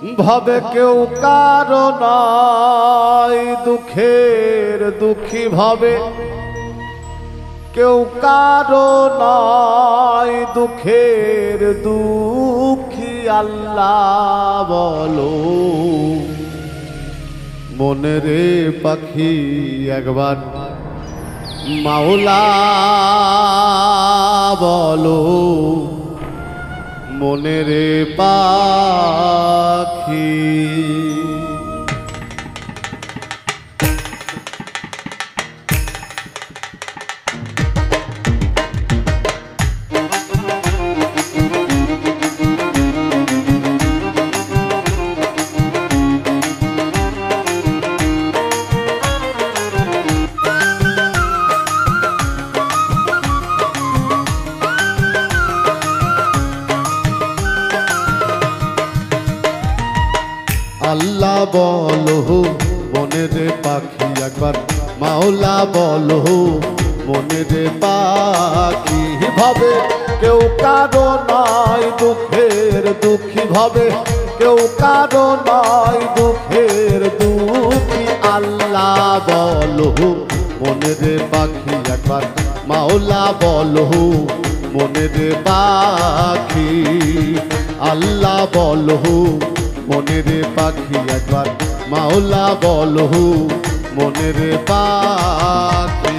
ভাবে কেউ কারো নাই দুঃখের দুঃখী ভাবে কেউ কারো নাই দুঃখের দুঃখী আল্লাহ বলো মনে রে পাখি একবার মাওলা বলো মনে রে পাখি আল্লাহ বলো মনে রে পাখি একবার মাওলা বলো মনে রে পাখি ভাবে কেউ কারো নাই দুঃখের দুঃখী ভাবে কেউ কারো নাই দুঃখের দুঃখী আল্লাহ বলো মনে রে পাখি একবার মাওলা বলো মনে রে পাখি আল্লাহ বলো মনে রে পাখি একবার মাওলা বলো মনে রে পাখি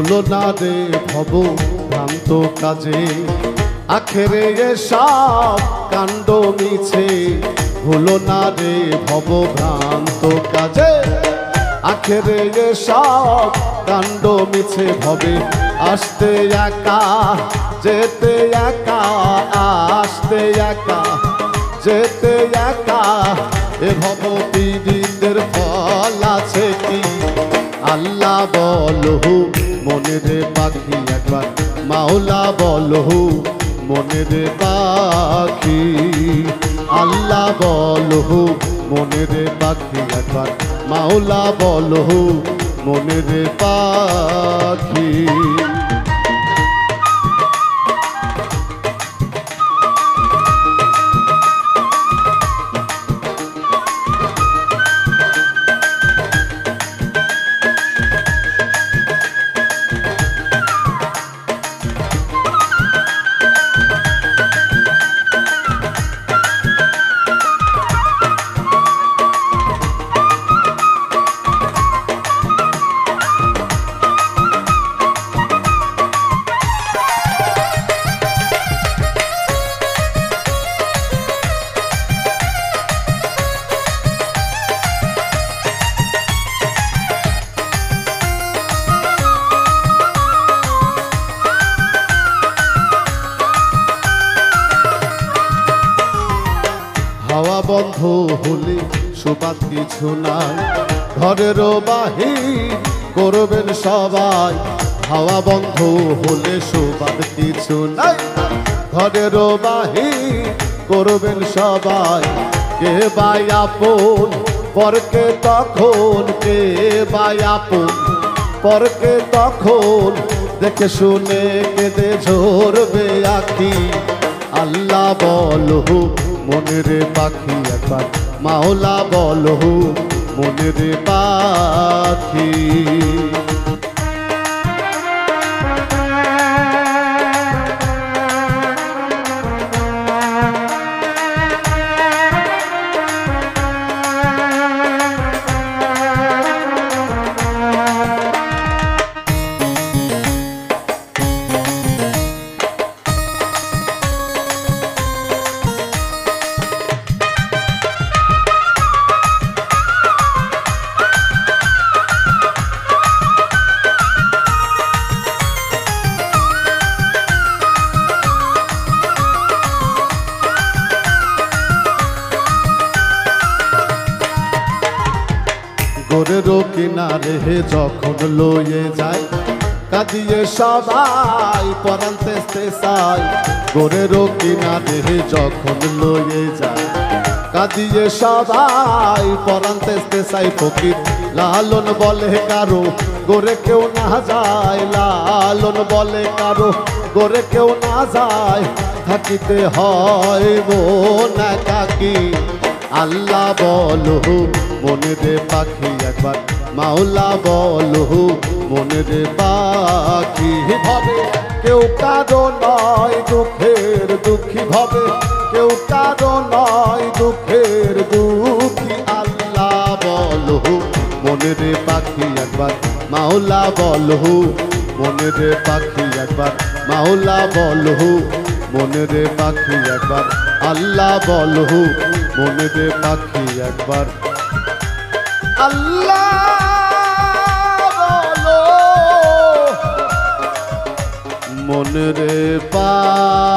ভুলো না রে ভব ভ্রান্ত কাজে আখেরে এসব কাণ্ড মিছে ভুলো না রে ভব ভ্রান্ত কাজে আখেরে এসব কাণ্ড মিছে ভবে আসতে একা যেতে একা আসতে একা যেতে একা এ ভব পীড়িতের ফল আছে কি আল্লাহ বলো মনে রে পাখি একবার মাওলা বলো মনে রে পাখি আল্লাহ বলো মনে রে পাখি একবার মাওলা বলো মনে রে পাখি হাওয়া বন্ধ হলে সুবাদ কিছু নাই ঘরের বাহির করবেন সবাই হাওয়া বন্ধ হলে সুবাদ কিছু নাই ঘরের বাহির করবেন সবাই কে বাই আপন পরকে তখন কে বাই আপন পরকে তখন দেখে শুনে কেঁদে ঝরবে আখি আল্লাহ বলো মনে রে পাখি একবার মাওলা বলো মনে রে পাখি গোরের কিনারে যখন লয়ে যায় কাঁদিয়ে সবাই পরাণ তেস্তে চাই গোরের কিনারে যখন লয়ে যায় কাঁদিয়ে সবাই পরাণ তেস্তে চাই ফকির লালন বলে কারো গোরে কেউ না যায় লালন বলে কারো গোরে কেউ না যায় থাকিতে হয় মন একাকী আল্লাহ বলো মনে রে পাখি একবার মাওলা বলো মনে রে পাখি ভাবে কেউ কারো নয় দুঃখের দুঃখী ভাবে কেউ কারো নয় দুঃখের দুঃখী আল্লাহ বলো মনে রে পাখি একবার মাওলা বলো মনে রে পাখি একবার মাওলা বলো মনে রে পাখি একবার আল্লাহ বলো মনে রে পাখি একবার আল্লাহ বলো মনে রে পাখি।